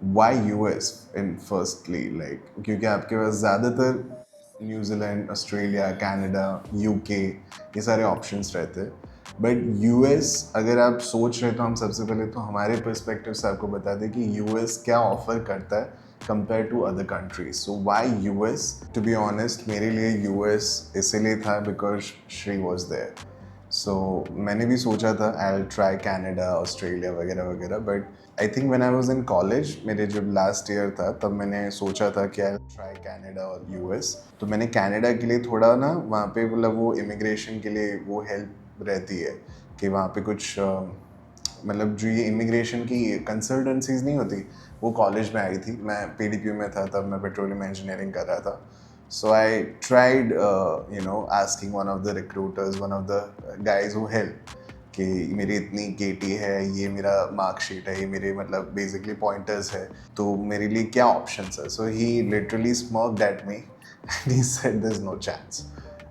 Y US इन firstly like, क्योंकि आपके पास ज़्यादातर न्यूजीलैंड, ऑस्ट्रेलिया, कनाडा, यूके ये सारे ऑप्शंस रहते हैं। बट यूएस अगर आप सोच रहे तो हम सबसे पहले तो हमारे पर्सपेक्टिव से आपको बता दें कि यूएस क्या ऑफर करता है compare to other countries. So why US? To be honest मेरे लिए यूएस इसीलिए था because Shri was there. So मैंने भी सोचा था I will try Canada, Australia वगैरह वगैरह, but I think when I was in college, मेरे जब लास्ट ईयर था तब मैंने सोचा था कि आई विल ट्राई कनाडा और यूएस। तो मैंने कनाडा के लिए थोड़ा ना वहाँ पे मतलब वो इमिग्रेशन के लिए वो हेल्प रहती है कि वहाँ पे कुछ मतलब जो ये इमिग्रेशन की कंसल्टेंसीज नहीं होती, वो कॉलेज में आई थी। मैं पीडीपी में था तब, मैं पेट्रोलियम इंजीनियरिंग कर रहा था। So I tried, asking one of the recruiters, one of the guys who help कि मेरी इतनी केटी है, ये मेरा मार्कशीट है, ये मेरे मतलब बेसिकली पॉइंटर्स है, तो मेरे लिए क्या ऑप्शंस है। So he literally smoked at me and he said there is no chance.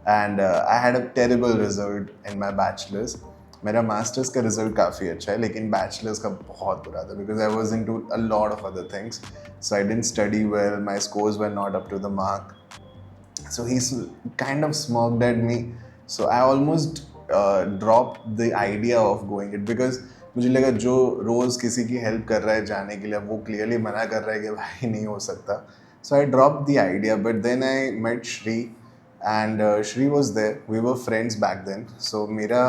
And I had a terrible result in my bachelors. मेरा मास्टर्स का रिजल्ट काफ़ी अच्छा है, लेकिन बैचलर्स का बहुत बुरा था because I was into a lot of other things. So I didn't study well, my scores were not up to the mark. So he's kind of smirked at me. So I almost dropped the idea of going it because मुझे लगा जो रोज़ किसी की help कर रहा है जाने के लिए, वो क्लियरली मना कर रहा है कि भाई नहीं हो सकता। So I drop the idea, but then I met Sri and Sri was there, we were friends back then. So मेरा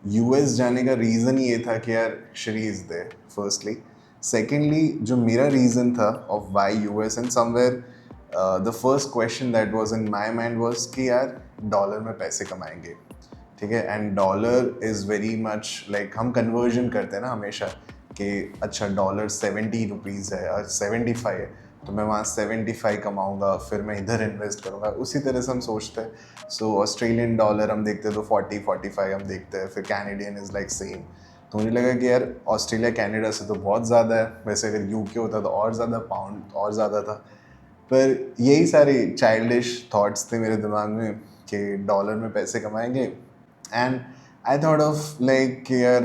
यूएस जाने का रीज़न ये था कि यार Sri is there firstly. Secondly जो मेरा रीज़न था of why US, and somewhere the first question that was in my mind was कि यार डॉलर में पैसे कमाएंगे, ठीक है। And dollar is very much like, हम कन्वर्जन करते हैं ना हमेशा कि अच्छा डॉलर 70 रुपीज़ है और 75 है, तो मैं वहाँ 75 कमाऊँगा, फिर मैं इधर इन्वेस्ट करूँगा, उसी तरह से हम सोचते हैं। सो ऑस्ट्रेलियन डॉलर हम देखते हैं तो 40-45 हम देखते हैं, फिर कैनेडियन इज़ लाइक सेम। तो मुझे लगा कि यार ऑस्ट्रेलिया कनाडा से तो बहुत ज़्यादा है, वैसे अगर यूके होता तो और ज़्यादा, पाउंड और ज़्यादा था। पर यही सारे चाइल्डिश थॉट्स थे मेरे दिमाग में कि डॉलर में पैसे कमाएंगे। And I thought of like कि यार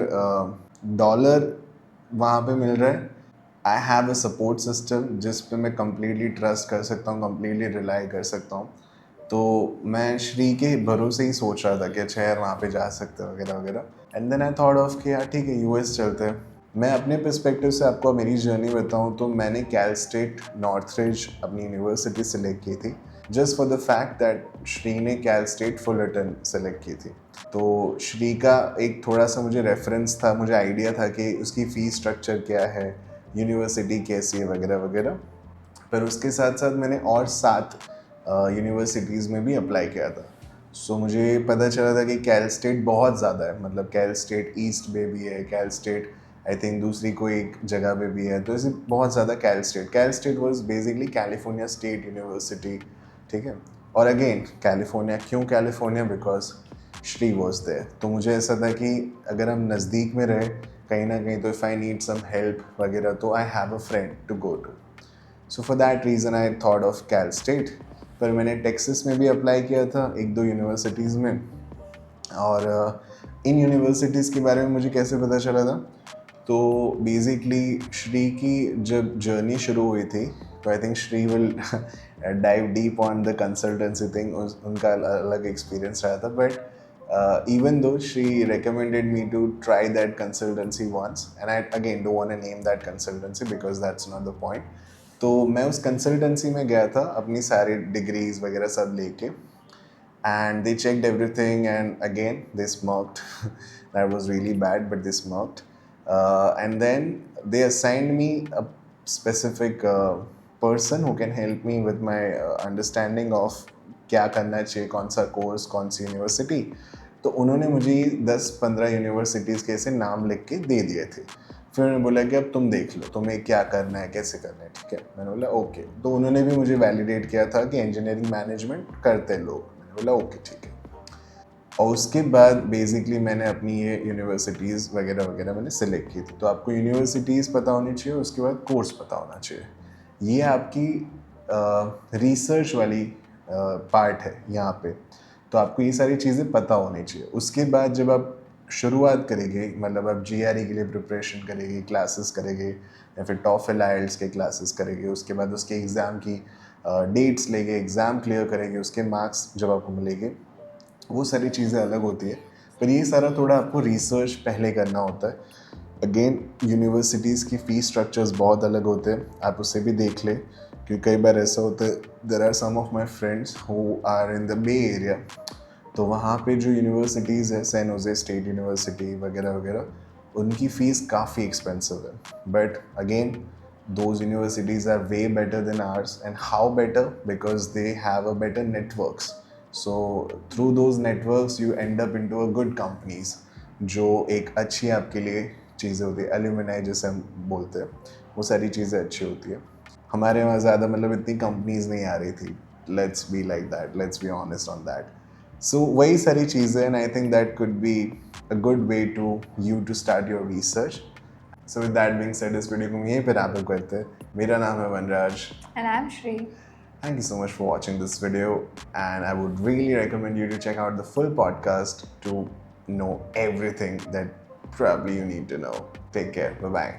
डॉलर वहाँ पे मिल रहा है, आई हैव अ सपोर्ट सिस्टम जिस पे मैं कम्प्लीटली ट्रस्ट कर सकता हूँ, कम्प्लीटली रिलाई कर सकता हूँ। तो मैं श्री के भरोसे ही सोच रहा था कि अच्छा यार वहाँ पे जा सकते हैं वगैरह वगैरह। And then I thought of कि यार ठीक है यूएस चलते हैं। मैं अपने पर्सपेक्टिव से आपको मेरी जर्नी बताऊँ तो मैंने कैल स्टेट नॉर्थरिज अपनी यूनिवर्सिटी सेलेक्ट की थी, just for the fact that Shri ने कैल स्टेट फुलरटन सेलेक्ट की थी। तो श्री का एक थोड़ा सा मुझे रेफरेंस था, मुझे आइडिया था कि उसकी फ़ीस स्ट्रक्चर क्या है, यूनिवर्सिटी कैसी है वगैरह वगैरह। पर उसके साथ साथ मैंने और 7 यूनिवर्सिटीज़ में भी अप्लाई किया था। सो मुझे पता चला था कि कैल स्टेट बहुत ज़्यादा है, मतलब कैल स्टेट ईस्ट में भी है, कैल स्टेट आई थिंक दूसरी कोई एक जगह पे भी है, तो ऐसे बहुत ज़्यादा Cal state was basically California state university, ठीक है। और अगेन कैलिफोर्निया, क्यों California? Because Shri was there. तो मुझे ऐसा था कि अगर हम नज़दीक में रहे कहीं ना कहीं, तो if I need some help वगैरह, तो I have a friend to go to. So for that reason I thought of Cal State. पर मैंने टेक्सास में भी अप्लाई किया था एक दो यूनिवर्सिटीज़ में। और इन यूनिवर्सिटीज़ के बारे में मुझे कैसे पता चला था? तो बेसिकली श्री की जब जर्नी शुरू हुई थी, तो I think Shri will dive deep on the consultancy thing, उनका अलग एक्सपीरियंस रहा था। But even though she recommended me to try that consultancy once, and I again don't want to name that consultancy because that's not the point. तो मैं उस consultancy में गया था अपनी सारी डिग्रीज वगैरह सब लेके, and they checked everything, and again they smirked. That was really bad, but they smirked. And then they assigned me a specific person who can help me with my understanding of क्या करना चाहिए, कौन सा course, कौन सी university. तो उन्होंने मुझे 10-15 universities के ऐसे नाम लिख के दे दिए थे। फिर उन्होंने बोला कि अब तुम देख लो तुम्हें क्या करना है, कैसे करना है, ठीक है। मैंने बोला ओके। तो उन्होंने भी मुझे वैलिडेट किया था कि इंजीनियरिंग मैनेजमेंट करते लोग। मैंने बोला ओके ठीक है। और उसके बाद बेसिकली मैंने अपनी ये यूनिवर्सिटीज़ वगैरह वगैरह मैंने सेलेक्ट की थी। तो आपको यूनिवर्सिटीज़ पता होनी चाहिए, उसके बाद कोर्स पता होना चाहिए। ये आपकी रिसर्च वाली पार्ट है यहाँ पे। तो आपको ये सारी चीज़ें पता होनी चाहिए। उसके बाद जब आप शुरुआत करेंगे, मतलब आप GRE के लिए प्रिपरेशन करेंगे, क्लासेस करेंगे, या फिर टॉफल आइल्स के क्लासेस करेंगे, उसके बाद उसके एग्ज़ाम की डेट्स लेंगे, एग्ज़ाम क्लियर करेंगे, उसके मार्क्स जब आपको मिलेंगे, वो सारी चीज़ें अलग होती है। पर ये सारा थोड़ा आपको रिसर्च पहले करना होता है। अगेन यूनिवर्सिटीज़ की फ़ीस स्ट्रक्चर्स बहुत अलग होते हैं, आप उसे भी देख लें, क्योंकि कई बार ऐसा होता है, there are some of my friends who are in the Bay Area, तो वहाँ पे जो यूनिवर्सिटीज़ है, सैन होजे स्टेट यूनिवर्सिटी वगैरह वगैरह, उनकी फ़ीस काफ़ी एक्सपेंसिव है। But again those universities are way better than ours. And how better? Because they have a better networks. So through those networks you end up into a good companies, जो एक अच्छी आपके लिए चीज़ें होती है, एल्यूमिनाई जैसे हम बोलते हैं, वो सारी चीज़ें अच्छी होती है। हमारे वहाँ ज़्यादा मतलब इतनी कंपनीज नहीं आ रही थी, let's be like that, let's be honest on that. So वही सारी चीज़ें, and I think that could be a good way to you to start your research. So with that being said, इस video को हम यहीं पे wrap up करते हैं। मेरा नाम है वनराज। And I'm Shri. Thank you so much for watching this video, and I would really recommend you to check out the full podcast to know everything that probably you need to know. Take care. Bye bye.